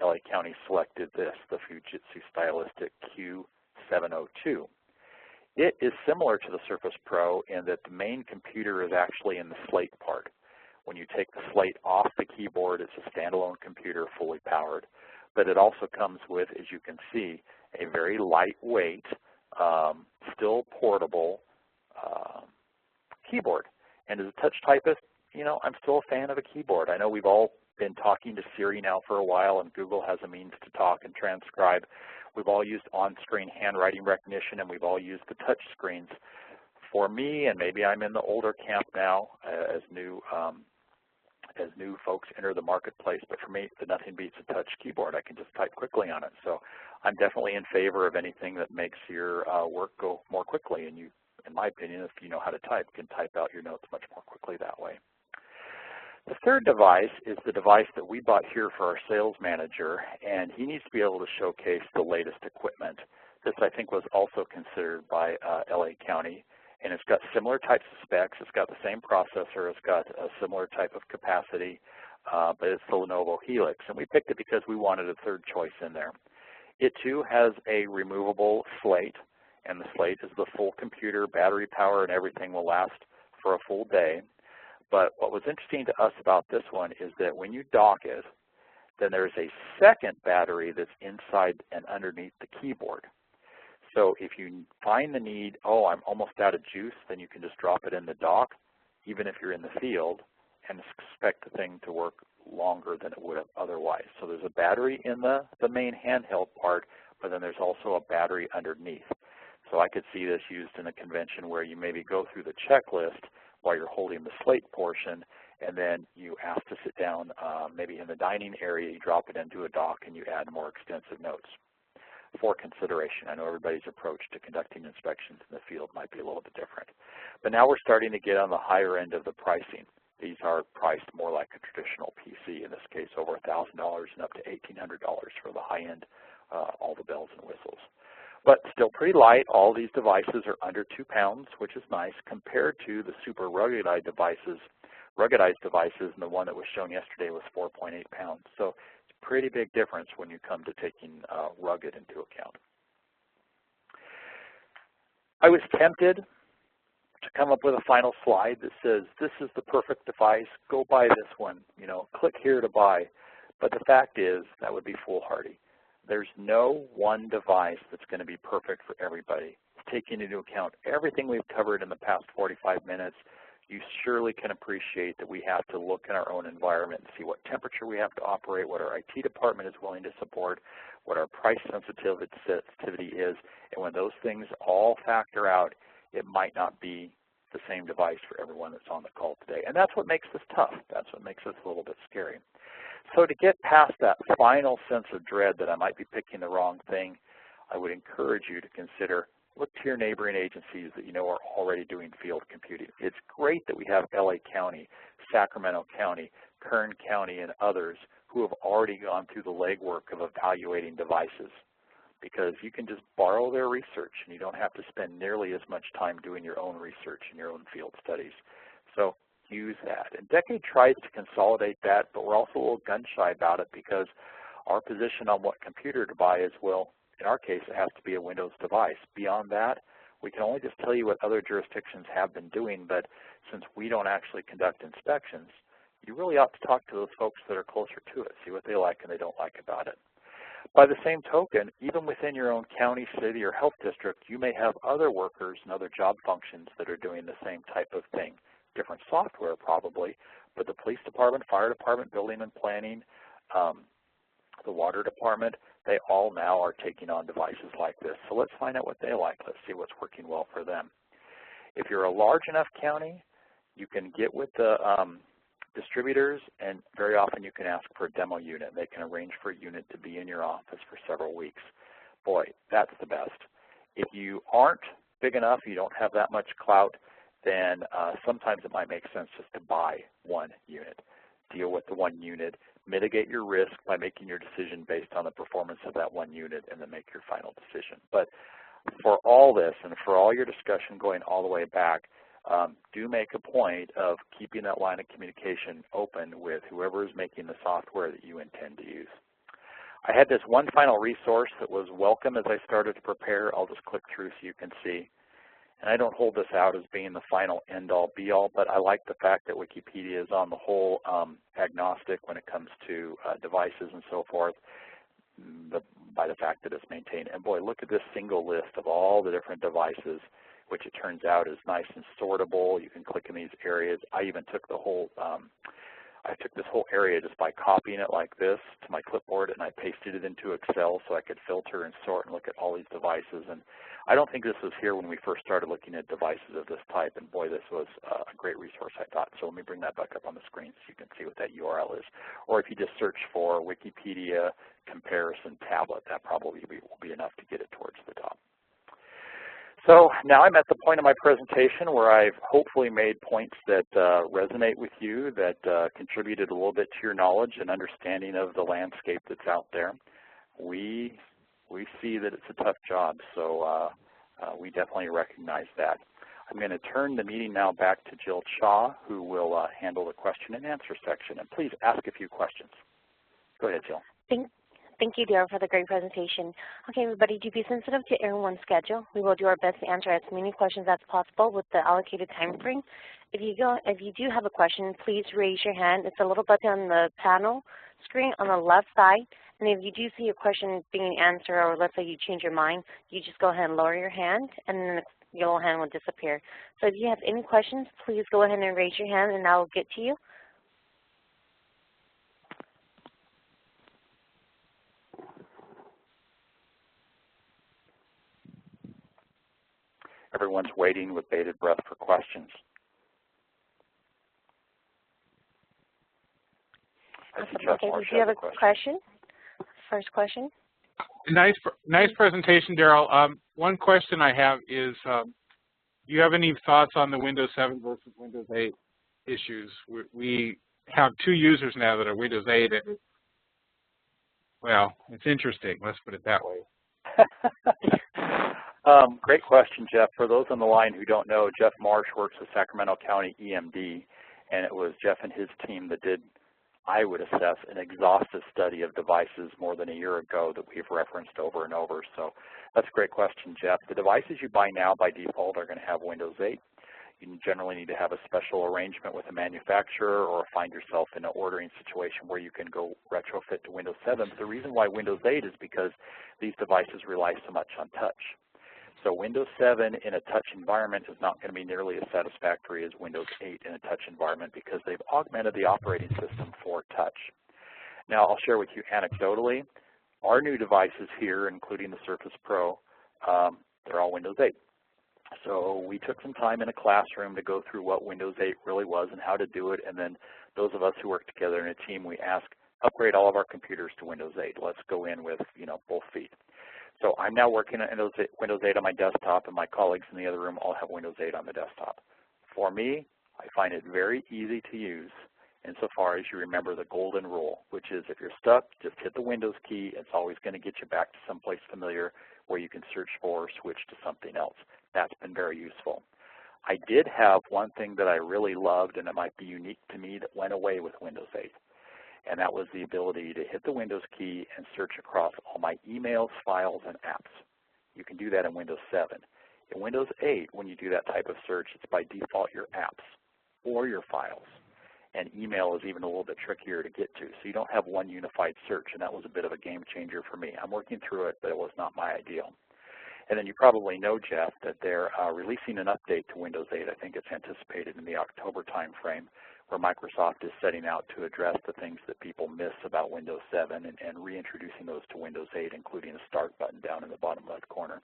Speaker 2: LA County selected this, the Fujitsu Stylistic Q702. It is similar to the Surface Pro in that the main computer is actually in the slate part. When you take the slate off the keyboard, it's a standalone computer fully powered. But it also comes with, as you can see, a very lightweight, still portable keyboard. And as a touch typist, I'm still a fan of a keyboard. I know we've all been talking to Siri now for a while, and Google has a means to talk and transcribe. We've all used on-screen handwriting recognition, and we've all used the touch screens. For me, and maybe I'm in the older camp now as new folks enter the marketplace, but for me, nothing beats a touch keyboard. I can just type quickly on it. So I'm definitely in favor of anything that makes your work go more quickly. And you, in my opinion, if you know how to type, can type out your notes much more quickly that way. The third device is the device that we bought here for our sales manager, and he needs to be able to showcase the latest equipment. This, I think, was also considered by LA County, and it's got similar types of specs. It's got the same processor. It's got a similar type of capacity, but it's the Lenovo Helix, and we picked it because we wanted a third choice in there. It, too, has a removable slate, and the slate is the full computer, battery power, and everything will last for a full day. But what was interesting to us about this one is that when you dock it, then there's a second battery that's inside and underneath the keyboard. So if you find the need, oh, I'm almost out of juice, then you can just drop it in the dock, even if you're in the field, and expect the thing to work longer than it would have otherwise. So there's a battery in the main handheld part, but then there's also a battery underneath. So I could see this used in a convention where you maybe go through the checklist while you're holding the slate portion, and then you ask to sit down maybe in the dining area, you drop it into a dock, and you add more extensive notes for consideration. I know everybody's approach to conducting inspections in the field might be a little bit different. But now we're starting to get on the higher end of the pricing. These are priced more like a traditional PC, in this case over $1,000 and up to $1,800 for the high end, all the bells and whistles. But still pretty light. All these devices are under 2 pounds, which is nice, compared to the super ruggedized devices, and the one that was shown yesterday was 4.8 pounds. So it's a pretty big difference when you come to taking rugged into account. I was tempted to come up with a final slide that says, this is the perfect device, go buy this one, click here to buy. But the fact is, that would be foolhardy. There's no one device that's going to be perfect for everybody. Taking into account everything we've covered in the past 45 minutes, you surely can appreciate that we have to look in our own environment and see what temperature we have to operate, what our IT department is willing to support, what our price sensitivity is, and when those things all factor out, it might not be the same device for everyone that's on the call today. And that's what makes this tough. That's what makes this a little bit scary. So to get past that final sense of dread that I might be picking the wrong thing, I would encourage you to consider, look to your neighboring agencies that you know are already doing field computing. It's great that we have LA County, Sacramento County, Kern County, and others who have already gone through the legwork of evaluating devices, because you can just borrow their research and you don't have to spend nearly as much time doing your own research and your own field studies. So use that. And Decade tries to consolidate that, but we're also a little gun-shy about it because our position on what computer to buy is, well, in our case, it has to be a Windows device. Beyond that, we can only just tell you what other jurisdictions have been doing, but since we don't actually conduct inspections, you really ought to talk to those folks that are closer to it, see what they like and they don't like about it. By the same token, even within your own county, city, or health district, you may have other workers and other job functions that are doing the same type of thing. Different software probably, but the police department, fire department, building and planning, the water department, they all now are taking on devices like this. So let's find out what they like. Let's see what's working well for them. If you're a large enough county, you can get with the distributors, and very often you can ask for a demo unit. They can arrange for a unit to be in your office for several weeks. Boy, that's the best. If you aren't big enough, you don't have that much clout, then sometimes it might make sense just to buy one unit, deal with the one unit, mitigate your risk by making your decision based on the performance of that one unit, and then make your final decision. But for all this and for all your discussion going all the way back, do make a point of keeping that line of communication open with whoever is making the software that you intend to use. I had this one final resource that was welcome as I started to prepare. I'll just click through so you can see. And I don't hold this out as being the final end-all, be-all, but I like the fact that Wikipedia is on the whole agnostic when it comes to devices and so forth, by the fact that it's maintained. And boy, look at this single list of all the different devices, which it turns out is nice and sortable. You can click in these areas. I even took the whole I took this whole area just by copying it like this to my clipboard, and I pasted it into Excel so I could filter and sort and look at all these devices. And I don't think this was here when we first started looking at devices of this type, and boy, this was a great resource, I thought. So let me bring that back up on the screen so you can see what that URL is. Or if you just search for Wikipedia comparison tablet, that probably will be enough to get it towards the top. So now I'm at the point of my presentation where I've hopefully made points that resonate with you, that contributed a little bit to your knowledge and understanding of the landscape that's out there. We see that it's a tough job, so we definitely recognize that. I'm going to turn the meeting now back to Jill Shaw, who will handle the question and answer section. And please ask a few questions. Go ahead, Jill.
Speaker 3: Thank you, Darryl, for the great presentation. Okay, everybody, do be sensitive to everyone's schedule. We will do our best to answer as many questions as possible with the allocated time frame. If you do have a question, please raise your hand. It's a little button on the panel screen on the left side. And if you do see your question being answered, or let's say you change your mind, you just go ahead and lower your hand, and then the yellow hand will disappear. So if you have any questions, please go ahead and raise your hand, and I will get to you.
Speaker 2: Everyone's waiting with bated breath for questions.
Speaker 3: Okay, do you have a question? First question.
Speaker 4: Nice presentation, Darryl. One question I have is, do you have any thoughts on the Windows 7 versus Windows 8 issues? We have 2 users now that are Windows 8. Well, it's interesting. Let's put it that way.
Speaker 2: Great question, Jeff. For those on the line who don't know, Jeff Marsh works with Sacramento County EMD, and it was Jeff and his team that did, I would assess, an exhaustive study of devices more than a year ago that we've referenced over and over. So that's a great question, Jeff. The devices you buy now by default are going to have Windows 8. You generally need to have a special arrangement with a manufacturer or find yourself in an ordering situation where you can go retrofit to Windows 7. But the reason why Windows 8 is because these devices rely so much on touch. So Windows 7 in a touch environment is not going to be nearly as satisfactory as Windows 8 in a touch environment because they've augmented the operating system for touch. Now, I'll share with you anecdotally, our new devices here, including the Surface Pro, they're all Windows 8. So we took some time in a classroom to go through what Windows 8 really was and how to do it, and then those of us who work together in a team, we ask, upgrade all of our computers to Windows 8. Let's go in with, both feet. So I'm now working on Windows 8 on my desktop, and my colleagues in the other room all have Windows 8 on the desktop. For me, I find it very easy to use insofar as you remember the golden rule, which is if you're stuck, just hit the Windows key. It's always going to get you back to someplace familiar where you can search for or switch to something else. That's been very useful. I did have one thing that I really loved, and it might be unique to me, that went away with Windows 8. And that was the ability to hit the Windows key and search across all my emails, files, and apps. You can do that in Windows 7. In Windows 8, when you do that type of search, it's by default your apps or your files. And email is even a little bit trickier to get to. So you don't have one unified search, and that was a bit of a game changer for me. I'm working through it, but it was not my ideal. And then you probably know, Jeff, that they're releasing an update to Windows 8. I think it's anticipated in the October timeframe, where Microsoft is setting out to address the things that people miss about Windows 7 and reintroducing those to Windows 8, including a start button down in the bottom left corner.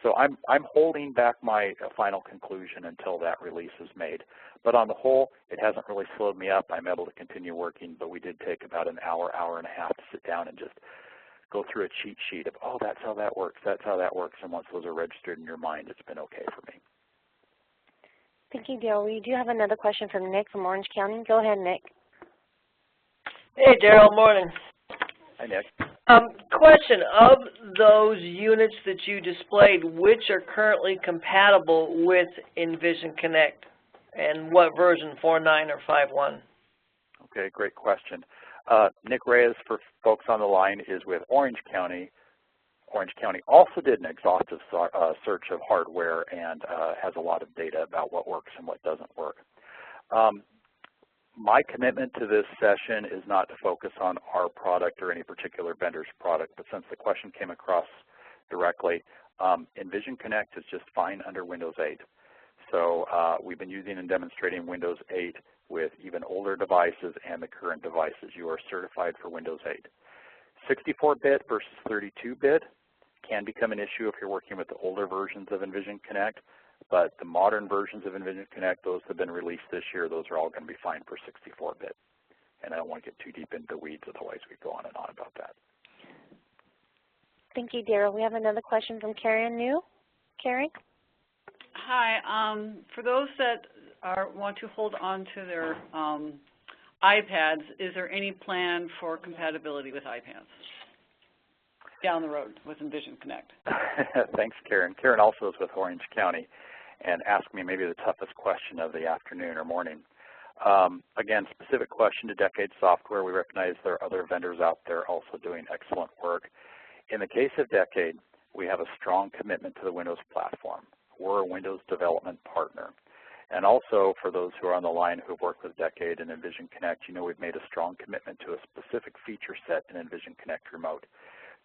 Speaker 2: So I'm holding back my final conclusion until that release is made. But on the whole, it hasn't really slowed me up. I'm able to continue working, but we did take about an hour, hour and a half to sit down and just go through a cheat sheet of, oh, that's how that works, that's how that works. And once those are registered in your mind, it's been okay for me.
Speaker 3: Thank you, Darryl. We do have another question from Nick from Orange County. Go ahead, Nick.
Speaker 5: Hey, Darryl. Morning.
Speaker 2: Hi, Nick.
Speaker 5: Question, of those units that you displayed, which are currently compatible with Envision Connect, and what version, 4.9 or 5.1?
Speaker 2: Okay, great question. Nick Reyes, for folks on the line, is with Orange County. Orange County also did an exhaustive search of hardware and has a lot of data about what works and what doesn't work. My commitment to this session is not to focus on our product or any particular vendor's product, but since the question came across directly, Envision Connect is just fine under Windows 8. So we've been using and demonstrating Windows 8 with even older devices and the current devices. You are certified for Windows 8. 64-bit versus 32-bit can become an issue if you're working with the older versions of Envision Connect, but the modern versions of Envision Connect, those have been released this year, those are all going to be fine for 64-bit. And I don't want to get too deep into the weeds, otherwise we go on and on about that.
Speaker 3: Thank you, Darryl. We have another question from Karen New. Karen?
Speaker 6: Hi. For those that want to hold on to their iPads, is there any plan for compatibility with iPads down the road with Envision Connect?
Speaker 2: Thanks, Karen. Karen also is with Orange County and asked me maybe the toughest question of the afternoon or morning. Again, specific question to Decade Software. We recognize there are other vendors out there also doing excellent work. In the case of Decade, we have a strong commitment to the Windows platform. We're a Windows development partner. And also, for those who are on the line who have worked with Decade and Envision Connect, you know we've made a strong commitment to a specific feature set in Envision Connect Remote.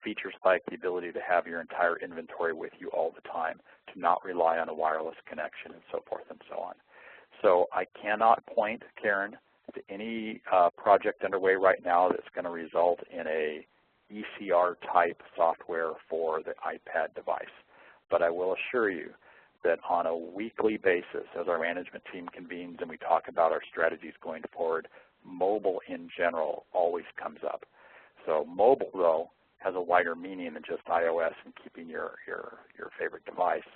Speaker 2: Features like the ability to have your entire inventory with you all the time, to not rely on a wireless connection, and so forth and so on. So I cannot point, Karen, to any project underway right now that's going to result in a ECR-type software for the iPad device. But I will assure you that on a weekly basis, as our management team convenes and we talk about our strategies going forward, mobile in general always comes up. So mobile, though, has a wider meaning than just iOS and keeping your favorite device.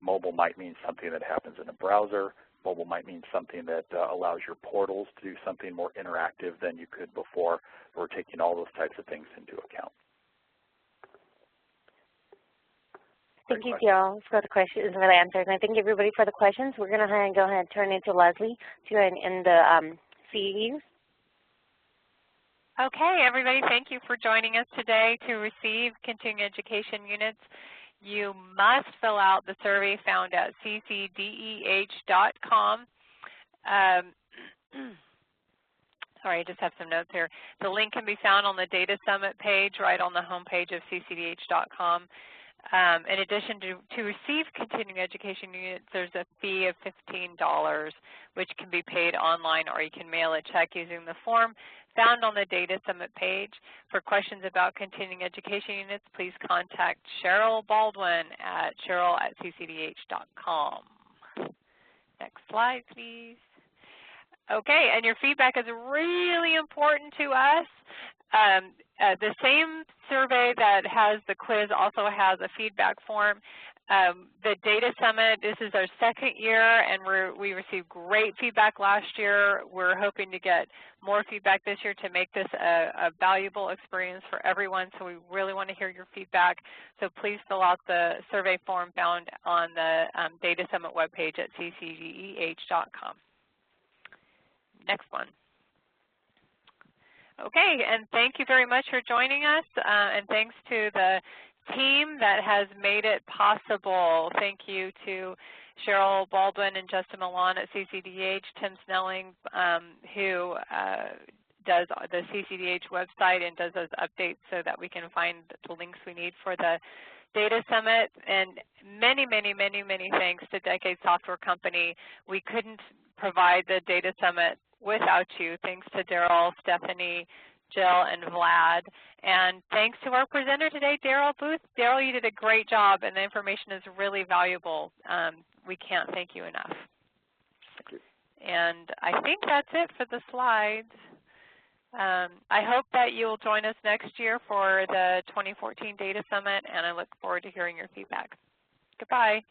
Speaker 2: Mobile might mean something that happens in a browser. Mobile might mean something that allows your portals to do something more interactive than you could before. We're taking all those types of things into account.
Speaker 3: Thank you, Darryl, for the questions and for the answers. And I thank everybody for the questions. We're going to go ahead and turn it to Leslie to end the CEUs.
Speaker 1: Okay, everybody, thank you for joining us today to receive continuing education units. You must fill out the survey found at CCDEH.com. Sorry, I just have some notes here. The link can be found on the Data Summit page right on the home page of CCDEH.com. In addition to receive continuing education units, there's a fee of $15, which can be paid online, or you can mail a check using the form found on the Data Summit page. For questions about continuing education units, please contact Cheryl Baldwin at cheryl@ccdeh.com. Next slide, please. Okay, and your feedback is really important to us. The same survey that has the quiz also has a feedback form. The Data Summit, this is our second year, and we received great feedback last year. We're hoping to get more feedback this year to make this a valuable experience for everyone, so we really want to hear your feedback. So please fill out the survey form found on the Data Summit webpage at ccdeh.com. Next one. Okay, and thank you very much for joining us, and thanks to the team that has made it possible. Thank you to Cheryl Baldwin and Justin Milan at CCDEH, Tim Snelling, who does the CCDEH website and does those updates so that we can find the links we need for the Data Summit, and many, many, many, many thanks to Decade Software Company. We couldn't provide the Data Summit without you. Thanks to Darrell, Stephanie, Jill, and Vlad. And thanks to our presenter today, Darrell Booth. Darrell, you did a great job, and the information is really valuable. We can't thank you enough.
Speaker 2: Thank you.
Speaker 1: And I think that's it for the slides. I hope that you'll join us next year for the 2014 Data Summit, and I look forward to hearing your feedback. Goodbye.